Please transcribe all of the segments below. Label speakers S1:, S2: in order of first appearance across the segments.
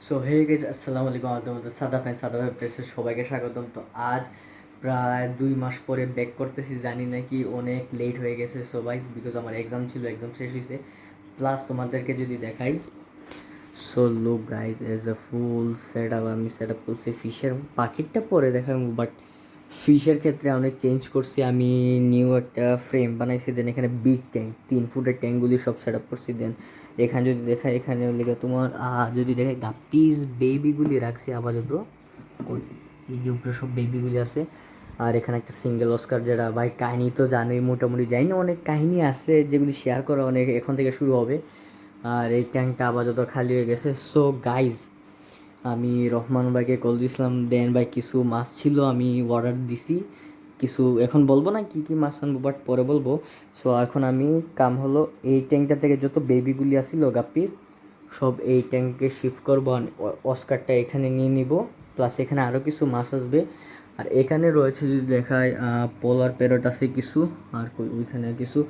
S1: So hey guess আসসালামু আলাইকুম, আমাদের সাদা ফ্যান সাদা ভাই প্রেসে সবাইকে স্বাগতম। তো আজ প্রায় 2 মাস পরে ব্যাক করতেছি, জানি না কি অনেক লেট হয়ে গেছে সবাই, বিকজ আমার এক্সাম ছিল, এক্সাম শেষ হয়েছে। প্লাস তোমাদেরকে যদি দেখাই, so look guys as a full set up, আমি সেট আপ করছি ফিশের পাখিরটা পরে দেখাবো, বাট ফিশের ক্ষেত্রে অনেক চেঞ্জ করছি। আমি নিউ একটা ফ্রেম বানাইছি, দেন এখানে বিগ ট্যাঙ্ক 3 ফুটের ট্যাঙ্কগুলি সব সেট আপ করছি। দেন এখানে যদি দেখাই, এখানে লিখে তোমার যদি দেখাই গাপ্পিস বেবিগুলি রাখছি আপাতত, ওই এই যে উপরে সব বেবিগুলি আছে। আর এখানে একটা সিঙ্গেল অস্কার, যেটা ভাই কাহিনী তো জানোই মোটামুটি, যাই না অনেক কাহিনী আছে যেগুলি শেয়ার করা অনেক এখন থেকে শুরু হবে। আর এই ট্যাঙ্কটা আপাতত খালি হয়ে গেছে। সো গাইজ, আমি রহমান ভাইকে কল দিয়েছিলাম, দেন ভাই কিছু মাছ ছিল আমি অর্ডার দিছি কিছু, এখন বলবো না কি কি মাছ আনবো, বাট পরে বলবো। সো এখন আমি কাম হলো এই ট্যাঙ্কটা থেকে যত বেবিগুলি আসছিল গাপ্পির সব এই ট্যাঙ্কে শিফট করবো, আর অস্কারটা এখানে নিয়ে নিব। প্লাস এখানে আরও কিছু মাছ আসবে। আর এখানে রয়েছে যদি দেখায় পোলার প্যারট আছে কিছু, আর ওইখানে কিছু,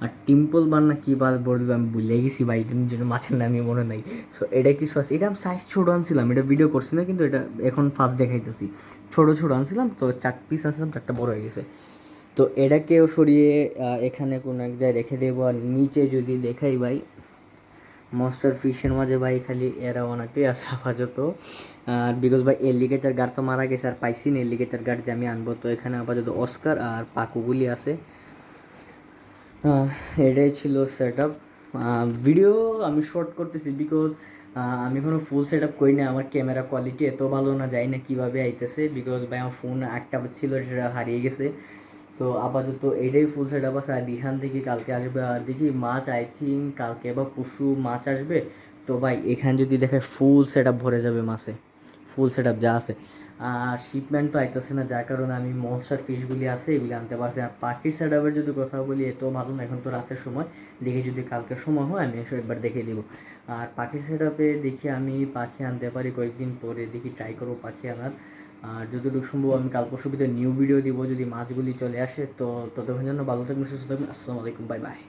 S1: আর টিম্পল বার না কী বার বলবো আমি ভুলে গেছি ভাই, এটার জন্য মাছের নামই মনে নাই। সো এটা কিছু আছে, এটা আমি সাইজ ছোটো আনছিলাম, এটা ভিডিও করছি না, কিন্তু এটা এখন ফার্স্ট দেখাইতেছি। ছোটো ছোটো আনছিলাম, তো 4 পিস আনছিলাম, 4টা বড় হয়ে গেছে। তো এটাকেও সরিয়ে এখানে কোনো এক জায়গায় রেখে দেবো। আর নিচে যদি দেখাই ভাই, মনস্টার ফিশের মাঝে ভাই খালি এরা অনেকটাই আছে আপাতত। আর বিকজ ভাই এলিগেটার গার্ড তো মারা গেছে, আর পাইছি না এলিগেটার গার্ড যে আমি আনবো। তো এখানে আপাতত অস্কার আর পাকুগুলি আছে। এটাই ছিল সেট আপ। ভিডিও আমি শর্ট করতেছি বিকজ আমি কোনো ফুল সেট আপ করি না, আমার ক্যামেরা কোয়ালিটি এত ভালো না, যাই না কীভাবে আইতেছে, বিকজ ভাই আমার ফোন একটা ছিল সেটা হারিয়ে গেছে। তো আপাতত এইটাই ফুল সেট আপ আছে। আর দিহান থেকে কালকে আসবে, আর দেখি মাছ আই থিঙ্ক কালকে বা পরশু মাছ আসবে। তো ভাই এখানে যদি দেখে ফুল সেট আপ ভরে যাবে মাছে, ফুল সেট আপ যা আছে। আর শিপমেন্ট তো আইতেছে না, যার কারণে আমি মনস্টার ফিশগুলি আছে এগুলি আনতে পারছি। আর পাখির সেট আপের যদি কথা বলি, এত ভালো না, এখন তো রাতের সময়, দেখি যদি কালকে সময় হয় আমি এসে একবার দেখে দিব। আর পাখির সেট আপে দেখি আমি পাখি আনতে পারি কয়েকদিন পরে, দেখি ট্রাই করবো পাখি আনার। আর যতটুকু সম্ভব আমি কাল পরশু ভিতরে নিউ ভিডিও দিব যদি মাছগুলি চলে আসে। তো ততক্ষণ জন্য ভালো থাকবেন, সুস্থ থাকবেন, আসসালামু আলাইকুম, বাই বাই।